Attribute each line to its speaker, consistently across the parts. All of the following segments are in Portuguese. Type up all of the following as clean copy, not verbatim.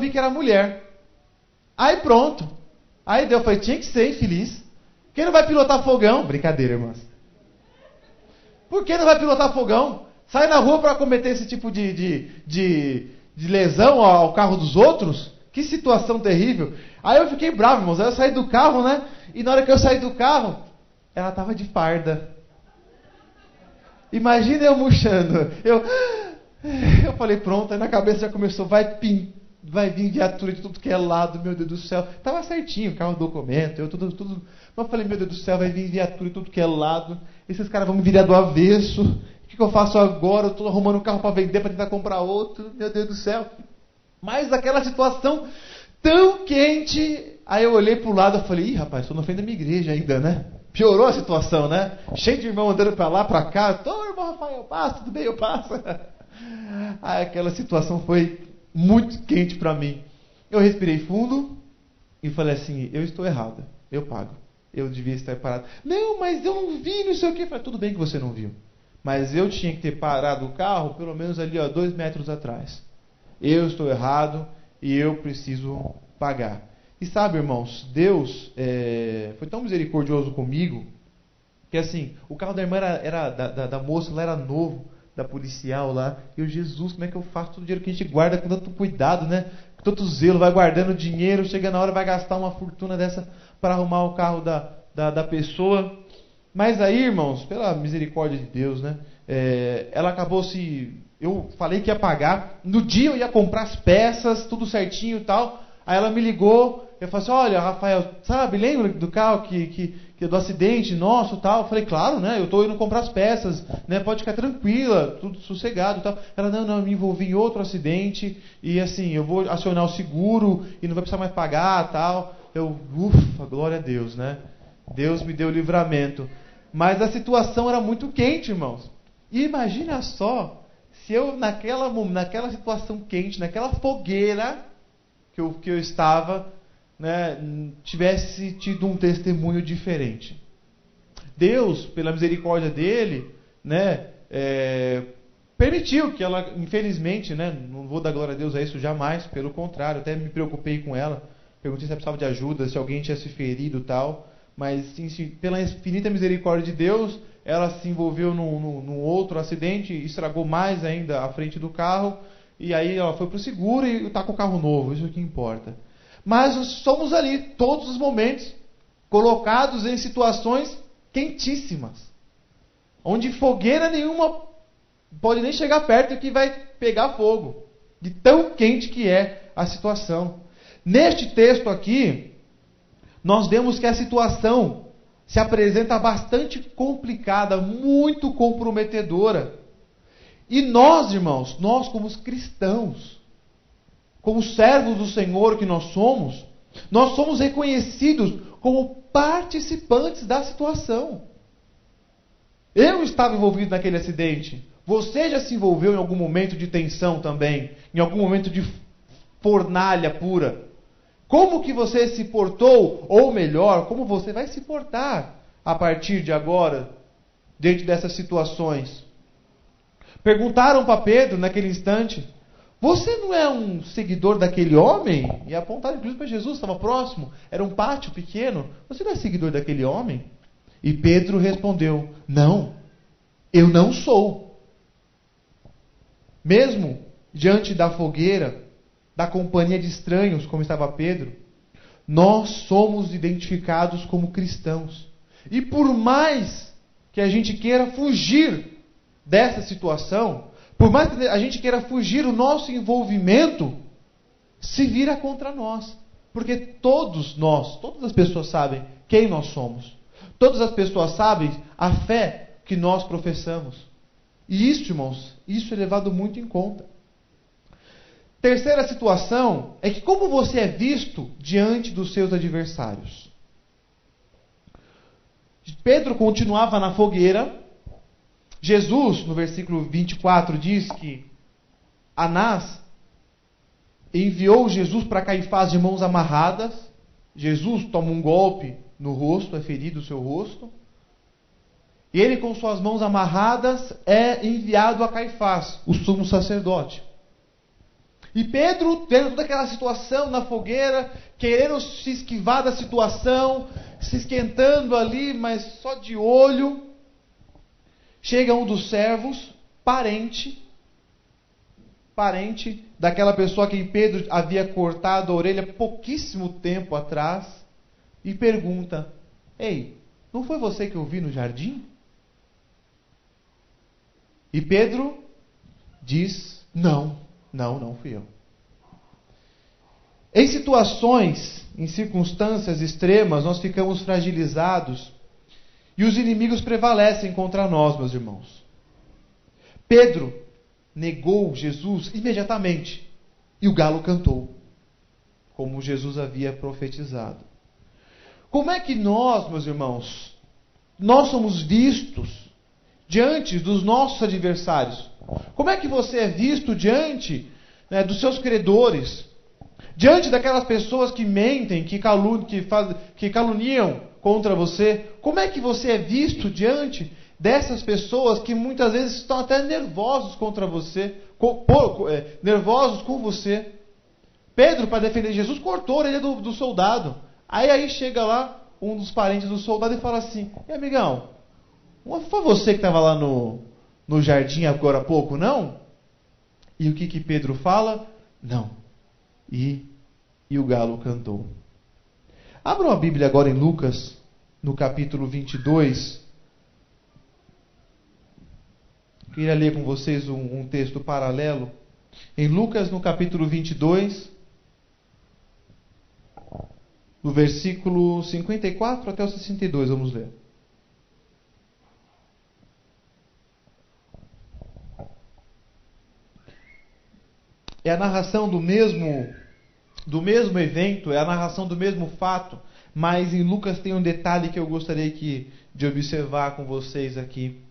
Speaker 1: vi que era mulher. Aí pronto. Aí eu falei, tinha que ser infeliz. Quem não vai pilotar fogão? Brincadeira, irmãs. Por que não vai pilotar fogão? Sai na rua para cometer esse tipo de lesão ao carro dos outros? Que situação terrível. Aí eu fiquei bravo, irmãos. Aí eu saí do carro, né? E na hora que eu saí do carro, ela estava de farda. Imagina eu murchando. Eu falei, pronto. Aí na cabeça já começou, vai vir viatura de tudo que é lado, meu Deus do céu. Tava certinho, carro, documento, tudo. Mas eu falei, meu Deus do céu, vai vir viatura de tudo que é lado. Esses caras vão me virar do avesso. O que eu faço agora? Eu estou arrumando um carro para vender, para tentar comprar outro. Meu Deus do céu. Mas aquela situação tão quente. Aí eu olhei para o lado e falei, ih, rapaz, estou na frente da minha igreja ainda, né? Piorou a situação, né? Cheio de irmão andando para lá, para cá. Ô, irmão Rafael, passa, tudo bem, eu passo. Aí aquela situação foi muito quente para mim. Eu respirei fundo e falei assim, eu estou errado, eu pago. Eu devia estar parado. Não, mas eu não vi, não sei o que. Eu falei, tudo bem que você não viu. Mas eu tinha que ter parado o carro pelo menos ali, 2 metros atrás. Eu estou errado e eu preciso pagar. E sabe, irmãos, Deus foi tão misericordioso comigo que assim, o carro da irmã era da moça, lá era novo, da policial lá. E eu, Jesus, como é que eu faço todo o dinheiro que a gente guarda com tanto cuidado, né? Com tanto zelo, vai guardando dinheiro, chega na hora, vai gastar uma fortuna dessa para arrumar o carro da pessoa. Mas aí, irmãos, pela misericórdia de Deus, né? Ela acabou se... Eu falei que ia pagar. No dia eu ia comprar as peças, tudo certinho e tal. Aí ela me ligou. Eu falei assim, olha, Rafael, sabe, lembra do carro do acidente nosso e tal? Eu falei, claro, né? Eu estou indo comprar as peças, né? Pode ficar tranquila, tudo sossegado e tal. Ela, não, eu me envolvi em outro acidente e assim, eu vou acionar o seguro e não vai precisar mais pagar e tal. Eu, ufa, glória a Deus, né? Deus me deu livramento. Mas a situação era muito quente, irmãos. E imagina só, se eu naquela situação quente, naquela fogueira que eu estava, né, tivesse tido um testemunho diferente. Deus, pela misericórdia dele, né, permitiu que ela, infelizmente, né, não vou dar glória a Deus a isso jamais, pelo contrário, até me preocupei com ela, perguntei se ela precisava de ajuda, se alguém tinha se ferido e tal, mas sim, pela infinita misericórdia de Deus, ela se envolveu num outro acidente, estragou mais ainda a frente do carro, e aí ela foi para o seguro e está com o carro novo, isso é o que importa. Mas somos ali, todos os momentos, colocados em situações quentíssimas, onde fogueira nenhuma pode nem chegar perto que vai pegar fogo, de tão quente que é a situação. Neste texto aqui, nós vemos que a situação se apresenta bastante complicada, muito comprometedora. E nós, irmãos, nós como cristãos, como servos do Senhor que nós somos reconhecidos como participantes da situação. Eu estava envolvido naquele acidente. Você já se envolveu em algum momento de tensão também? Em algum momento de fornalha pura? Como que você se portou? Ou melhor, como você vai se portar a partir de agora, diante dessas situações? Perguntaram para Pedro naquele instante, você não é um seguidor daquele homem? E apontaram inclusive para Jesus, estava próximo, era um pátio pequeno. Você não é seguidor daquele homem? E Pedro respondeu, não, eu não sou. Mesmo diante da fogueira, da companhia de estranhos, como estava Pedro, nós somos identificados como cristãos. E por mais que a gente queira fugir dessa situação, por mais que a gente queira fugir, o nosso envolvimento se vira contra nós. Porque todas as pessoas sabem quem nós somos. Todas as pessoas sabem a fé que nós professamos. E isso, irmãos, isso é levado muito em conta. Terceira situação é que como você é visto diante dos seus adversários. Pedro continuava na fogueira. Jesus, no versículo 24, diz que Anás enviou Jesus para Caifás de mãos amarradas. Jesus toma um golpe no rosto, é ferido o seu rosto. E ele, com suas mãos amarradas, é enviado a Caifás, o sumo sacerdote. E Pedro, vendo toda aquela situação na fogueira, querendo se esquivar da situação, se esquentando ali, mas só de olho, chega um dos servos, parente daquela pessoa a quem Pedro havia cortado a orelha pouquíssimo tempo atrás, e pergunta: ei, não foi você que eu vi no jardim? E Pedro diz: não fui eu. Em situações, em circunstâncias extremas, nós ficamos fragilizados e os inimigos prevalecem contra nós, meus irmãos. Pedro negou Jesus imediatamente e o galo cantou, como Jesus havia profetizado. Como é que nós, meus irmãos, nós somos vistos diante dos nossos adversários? Como é que você é visto diante, né, dos seus credores? Diante daquelas pessoas que mentem, que caluniam contra você? Como é que você é visto diante dessas pessoas que muitas vezes estão até nervosos contra você, nervosos com você? Pedro, para defender Jesus, cortou a orelha do soldado. Aí chega lá um dos parentes do soldado e fala assim: e amigão, não foi você que estava lá no jardim agora há pouco, não? E o que Pedro fala? Não. E o galo cantou. Abram a Bíblia agora em Lucas, no capítulo 22. Queria ler com vocês um texto paralelo. Em Lucas, no capítulo 22, do versículo 54 até o 62, vamos ler. É a narração do mesmo evento, é a narração do mesmo fato, mas em Lucas tem um detalhe que eu gostaria de observar com vocês aqui.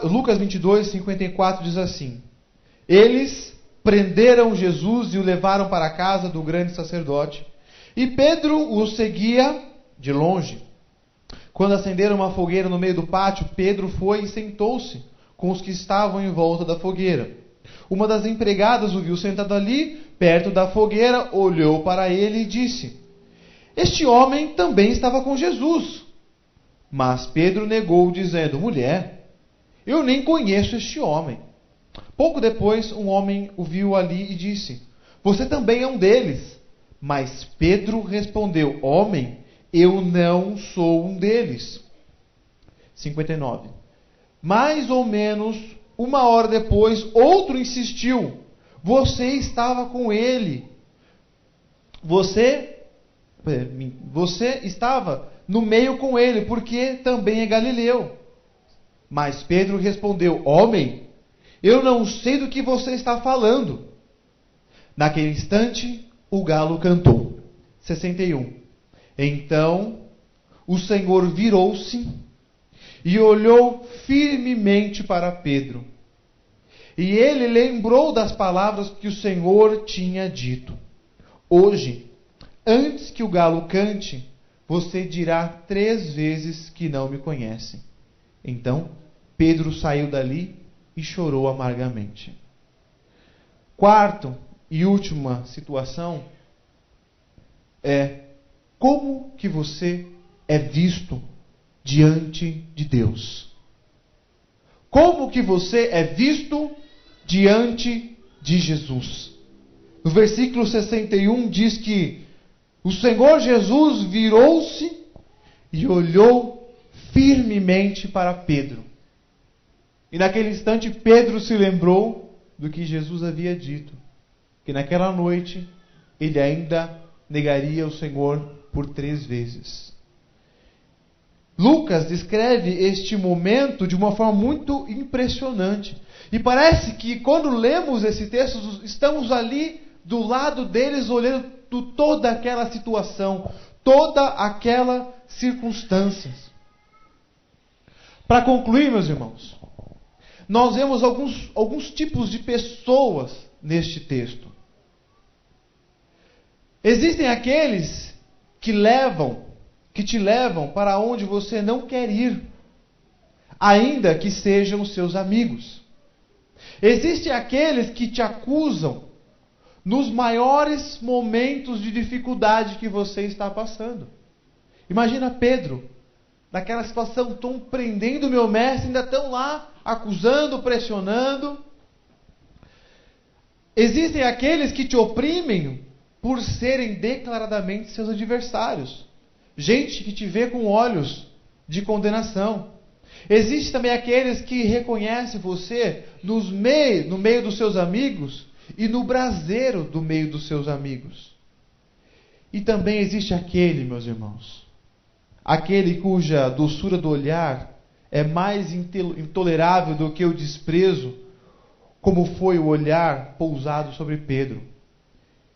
Speaker 1: Lucas 22, 54 diz assim: eles prenderam Jesus e o levaram para a casa do grande sacerdote, e Pedro o seguia de longe. Quando acenderam uma fogueira no meio do pátio, Pedro foi e sentou-se com os que estavam em volta da fogueira. Uma das empregadas o viu sentado ali, perto da fogueira, olhou para ele e disse: este homem também estava com Jesus. Mas Pedro negou, dizendo: mulher, eu nem conheço este homem. Pouco depois, um homem o viu ali e disse: você também é um deles. Mas Pedro respondeu: homem, eu não sou um deles. 59. Mais ou menos uma hora depois, outro insistiu: você estava com ele. Você estava no meio com ele, porque também é galileu. Mas Pedro respondeu: homem, eu não sei do que você está falando. Naquele instante, o galo cantou. 61. Então, o Senhor virou-se e olhou firmemente para Pedro. E ele lembrou das palavras que o Senhor tinha dito: hoje, antes que o galo cante, você dirá 3 vezes que não me conhece. Então, Pedro saiu dali e chorou amargamente. Quarto e última situação é: como que você é visto diante de Deus? Como que você é visto diante de Jesus? No versículo 61 diz que o Senhor Jesus virou-se e olhou firmemente para Pedro. E naquele instante Pedro se lembrou do que Jesus havia dito, que naquela noite ele ainda negaria o Senhor por 3 vezes. Lucas descreve este momento de uma forma muito impressionante. E parece que quando lemos esse texto, estamos ali do lado deles, olhando toda aquela situação, toda aquela circunstância. Para concluir, meus irmãos, nós vemos alguns tipos de pessoas neste texto. Existem aqueles que te levam para onde você não quer ir, ainda que sejam seus amigos. Existem aqueles que te acusam nos maiores momentos de dificuldade que você está passando. Imagina Pedro, naquela situação, estão prendendo o meu mestre, ainda estão lá acusando, pressionando. Existem aqueles que te oprimem por serem declaradamente seus adversários. Gente que te vê com olhos de condenação. Existem também aqueles que reconhecem você no meio dos seus amigos e no braseiro do meio dos seus amigos. E também existe aquele, meus irmãos, aquele cuja doçura do olhar é mais intolerável do que o desprezo, como foi o olhar pousado sobre Pedro.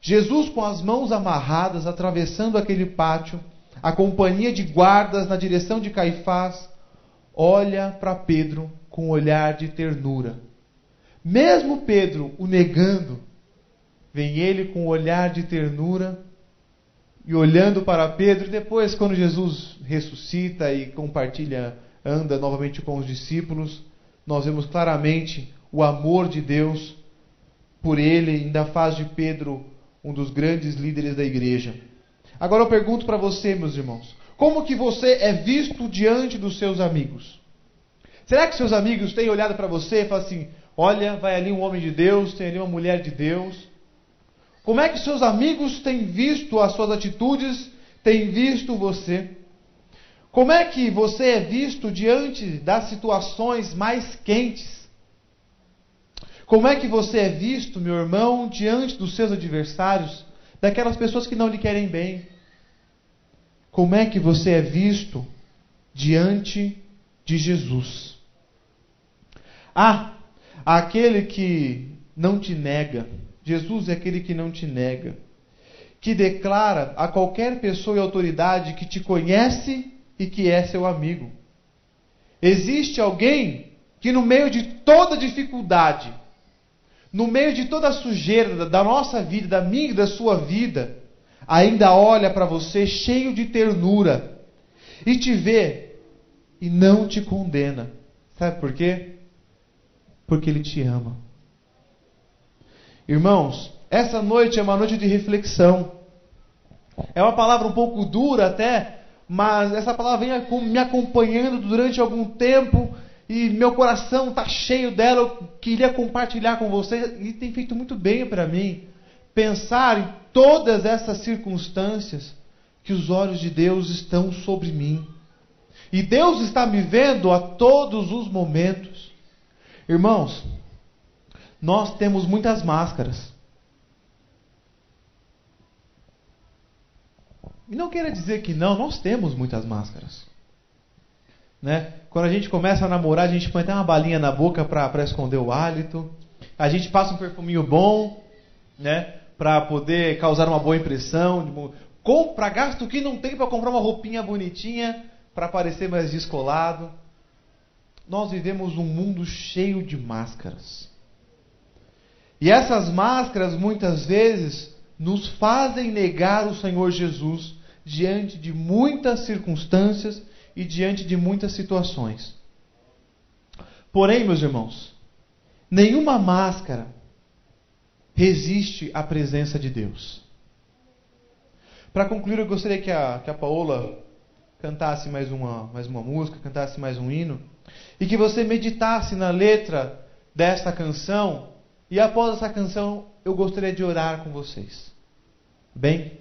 Speaker 1: Jesus, com as mãos amarradas, atravessando aquele pátio, a companhia de guardas na direção de Caifás, olha para Pedro com um olhar de ternura. Mesmo Pedro o negando, vem ele com um olhar de ternura e olhando para Pedro. E depois, quando Jesus ressuscita e compartilha, anda novamente com os discípulos, nós vemos claramente o amor de Deus por ele, ainda faz de Pedro um dos grandes líderes da igreja. Agora eu pergunto para você, meus irmãos, como que você é visto diante dos seus amigos? Será que seus amigos têm olhado para você e falam assim, olha, vai ali um homem de Deus, tem ali uma mulher de Deus? Como é que seus amigos têm visto as suas atitudes, têm visto você? Como é que você é visto diante das situações mais quentes? Como é que você é visto, meu irmão, diante dos seus adversários, daquelas pessoas que não lhe querem bem? Como é que você é visto diante de Jesus? Aquele que não te nega. Jesus é aquele que não te nega, que declara a qualquer pessoa e autoridade que te conhece e que é seu amigo. Existe alguém que no meio de toda dificuldade, no meio de toda a sujeira da nossa vida, da minha e da sua vida, ainda olha para você cheio de ternura e te vê e não te condena. Sabe por quê? Porque Ele te ama. Irmãos, essa noite é uma noite de reflexão. É uma palavra um pouco dura até, mas essa palavra vem me acompanhando durante algum tempo e meu coração está cheio dela. Eu queria compartilhar com vocês e tem feito muito bem para mim pensar em todas essas circunstâncias que os olhos de Deus estão sobre mim. E Deus está me vendo a todos os momentos. Irmãos, nós temos muitas máscaras. E não queira dizer que não, nós temos muitas máscaras. Né? Quando a gente começa a namorar, a gente põe até uma balinha na boca para esconder o hálito. A gente passa um perfuminho bom, né? Para poder causar uma boa impressão. Compra, gasta o que não tem para comprar uma roupinha bonitinha para parecer mais descolado. Nós vivemos um mundo cheio de máscaras. E essas máscaras muitas vezes nos fazem negar o Senhor Jesus diante de muitas circunstâncias e diante de muitas situações. Porém, meus irmãos, nenhuma máscara resiste à presença de Deus. Para concluir, eu gostaria que a Paola cantasse mais uma música, cantasse mais um hino, e que você meditasse na letra desta canção, e após essa canção eu gostaria de orar com vocês. Bem?